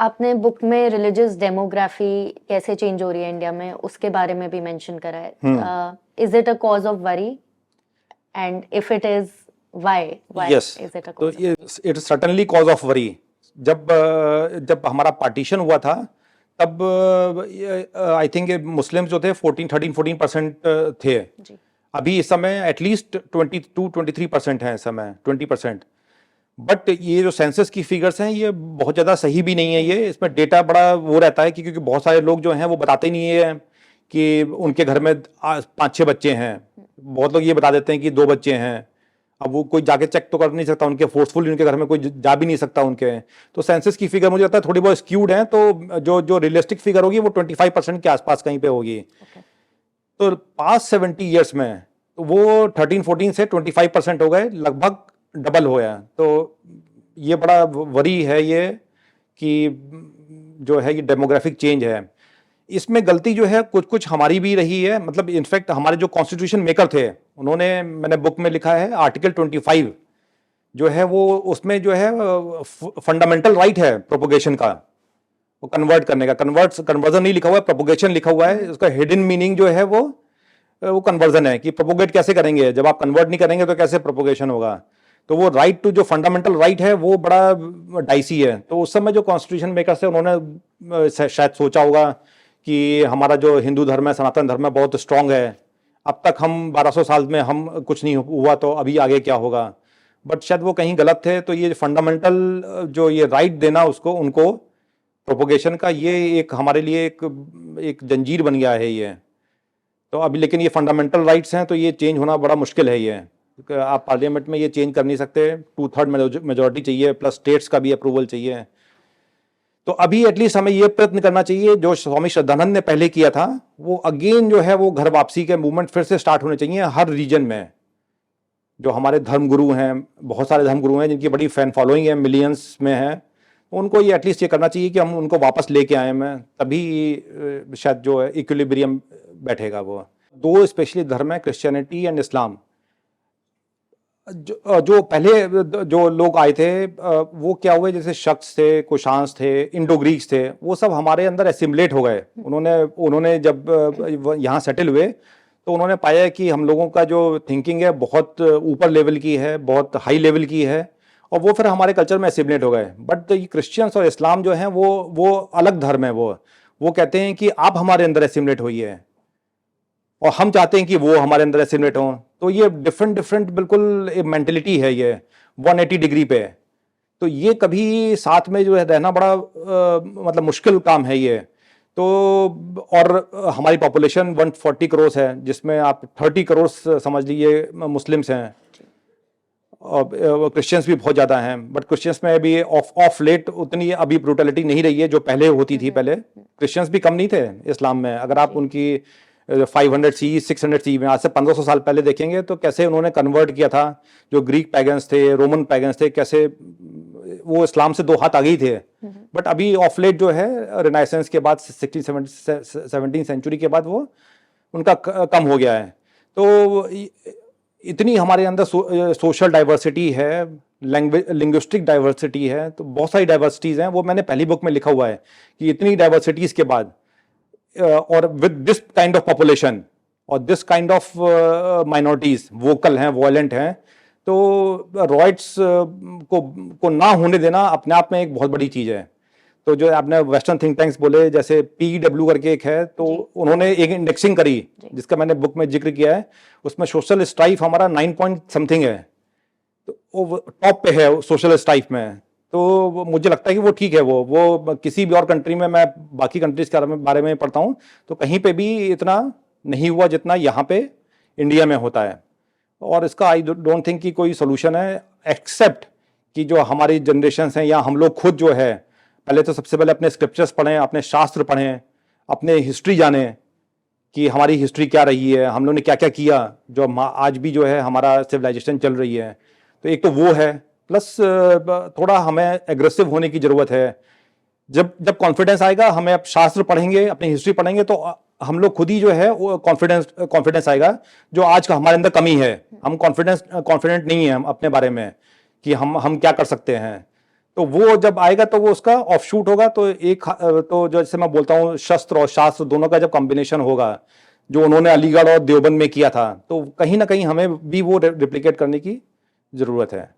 आपने बुक में religious demography कैसे चेंज हो रही है इंडिया में उसके बारे में भी मेंशन करा है. Is it a cause of worry and if it is why yes, is it a तो कॉज? ये it certainly cause of worry. जब हमारा पार्टीशन हुआ था तब आई थिंक मुस्लिम्स जो थे 14-13-14% थे. जी. अभी इस समय एटलीस्ट 22-23% हैं. इस समय 20%. बट ये जो सेंसस की फिगर्स हैं ये बहुत ज़्यादा सही भी नहीं है. ये इसमें डेटा बड़ा वो रहता है कि क्योंकि बहुत सारे लोग जो हैं वो बताते नहीं है कि उनके घर में 5-6 बच्चे हैं. बहुत लोग ये बता देते हैं कि 2 बच्चे हैं. अब वो कोई जाके चेक तो कर नहीं सकता उनके, फोर्सफुली उनके घर में कोई जा भी नहीं सकता उनके. तो सेंसस की फिगर मुझे लगता है थोड़ी बहुत स्क्यूड है. तो जो रियलिस्टिक फिगर होगी वो 25% के आसपास कहीं पे होगी. तो पास्ट 70 ईयर्स में वो 13-14 से 25% हो गए, लगभग डबल हो गया. तो ये बड़ा वरी है ये कि जो है ये डेमोग्राफिक चेंज है. इसमें गलती जो है कुछ कुछ हमारी भी रही है. मतलब इनफैक्ट हमारे जो कॉन्स्टिट्यूशन मेकर थे उन्होंने, मैंने बुक में लिखा है आर्टिकल 25 जो है वो, उसमें जो है फंडामेंटल राइट है प्रोपोगेशन का, वो कन्वर्ट करने का. कन्वर्जन नहीं लिखा हुआ है, प्रोपोगेशन लिखा हुआ है. उसका हिडन मीनिंग जो है वो कन्वर्जन है कि प्रोपोगेट कैसे करेंगे. जब आप कन्वर्ट नहीं करेंगे तो कैसे प्रोपोगेशन होगा. तो वो राइट टू जो फंडामेंटल राइट है वो बड़ा डाइसी है. तो उस समय जो कॉन्स्टिट्यूशन मेकर्स थे उन्होंने शायद सोचा होगा कि हमारा जो हिंदू धर्म है, सनातन धर्म है, बहुत स्ट्रांग है. अब तक हम 1200 साल में हम कुछ नहीं हुआ तो अभी आगे क्या होगा. बट शायद वो कहीं गलत थे. तो ये फंडामेंटल जो ये राइट देना उसको उनको प्रोपोगेशन का, ये एक हमारे लिए एक जंजीर बन गया है ये. तो अभी लेकिन ये फंडामेंटल राइट्स हैं तो ये चेंज होना बड़ा मुश्किल है. ये आप पार्लियामेंट में ये चेंज कर नहीं सकते. 2/3 मेजोरिटी चाहिए, प्लस स्टेट्स का भी अप्रूवल चाहिए. तो अभी एटलीस्ट हमें ये प्रयत्न करना चाहिए जो स्वामी श्रद्धानंद ने पहले किया था, वो अगेन जो है वो घर वापसी के मूवमेंट फिर से स्टार्ट होने चाहिए हर रीजन में. जो हमारे धर्मगुरु हैं, बहुत सारे धर्मगुरु हैं जिनकी बड़ी फैन फॉलोइंग है, मिलियंस में है, उनको ये एटलीस्ट ये करना चाहिए कि हम उनको वापस लेके आए में, तभी शायद जो है इक्विलिब्रियम बैठेगा. वो 2 स्पेशली धर्म है, क्रिश्चियनिटी एंड इस्लाम. जो पहले जो लोग आए थे वो क्या हुए, जैसे शक्स थे, कुशांस थे, इंडो ग्रीक्स थे, वो सब हमारे अंदर एसिमुलेट हो गए. उन्होंने जब यहाँ सेटल हुए तो उन्होंने पाया कि हम लोगों का जो थिंकिंग है बहुत ऊपर लेवल की है, बहुत हाई लेवल की है, और वो फिर हमारे कल्चर में एसिमुलेट हो गए. बट ये क्रिश्चियंस और इस्लाम जो हैं वो अलग धर्म है. वो कहते हैं कि आप हमारे अंदर एसिमुलेट हुई है और हम चाहते हैं कि वो हमारे अंदर एसिमुलेट हों. तो ये डिफरेंट बिल्कुल एक मेंटेलिटी है ये 180 डिग्री पे. तो ये कभी साथ में जो है रहना बड़ा मतलब मुश्किल काम है ये. तो और हमारी पॉपुलेशन 140 करोड़ है जिसमें आप 30 करोड़ समझ लीजिए मुस्लिम्स हैं, और क्रिश्चियंस भी बहुत ज़्यादा हैं. बट क्रिश्चियंस में अभी ऑफ लेट उतनी अभी ब्रूटलिटी नहीं रही है जो पहले होती थी. पहले क्रिश्चियंस भी कम नहीं थे इस्लाम में. अगर आप उनकी 500 सी 600 सी में आज से 1500 साल पहले देखेंगे तो कैसे उन्होंने कन्वर्ट किया था. जो ग्रीक पैगन्स थे, रोमन पैगन्स थे, कैसे वो इस्लाम से 2 हाथ आगे ही थे. बट अभी ऑफ लेट जो है रिनाइसेंस के बाद 17th सेंचुरी के बाद वो उनका कम हो गया है. तो इतनी हमारे अंदर सोशल डाइवर्सिटी है, लिंग्विस्टिक डाइवर्सिटी है, तो बहुत सारी डाइवर्सिटीज़ हैं. वो मैंने पहली बुक में लिखा हुआ है कि इतनी डाइवर्सिटीज़ के बाद और with this kind of population और this kind of minorities vocal हैं, वॉयलेंट हैं, तो रॉइट्स को ना होने देना अपने आप में एक बहुत बड़ी चीज़ है. तो जो आपने वेस्टर्न थिंक टैंक्स बोले, जैसे PW करके एक है, तो उन्होंने एक इंडेक्सिंग करी जिसका मैंने बुक में जिक्र किया है. उसमें सोशल स्ट्राइफ हमारा 9 पॉइंट समथिंग है, तो वो टॉप पे है सोशल स्ट्राइफ में. तो मुझे लगता है कि वो ठीक है. वो किसी भी और कंट्री में, मैं बाकी कंट्रीज के बारे में पढ़ता हूँ तो कहीं पे भी इतना नहीं हुआ जितना यहाँ पे इंडिया में होता है. और इसका आई डोंट थिंक कि कोई सोल्यूशन है, एक्सेप्ट कि जो हमारी जनरेशन हैं या हम लोग खुद जो है, पहले तो सबसे पहले अपने स्क्रिप्चर्स पढ़ें, अपने शास्त्र पढ़ें, अपने हिस्ट्री जानें कि हमारी हिस्ट्री क्या रही है, हम लोग ने क्या क्या किया, जो आज भी जो है हमारा सिविलाइजेशन चल रही है. तो एक तो वो है, प्लस थोड़ा हमें एग्रेसिव होने की ज़रूरत है. जब कॉन्फिडेंस आएगा, हमें अब शास्त्र पढ़ेंगे, अपनी हिस्ट्री पढ़ेंगे, तो हम लोग खुद ही जो है वो कॉन्फिडेंस आएगा, जो आज का हमारे अंदर कमी है. हम कॉन्फिडेंट नहीं है हम अपने बारे में कि हम क्या कर सकते हैं. तो वो जब आएगा तो वो उसका ऑफशूट होगा, तो तो जैसे मैं बोलता हूँ शस्त्र और शास्त्र दोनों का जब कॉम्बिनेशन होगा, जो उन्होंने अलीगढ़ और देवबंद में किया था, तो कहीं ना कहीं हमें भी वो रिप्लिकेट करने की जरूरत है।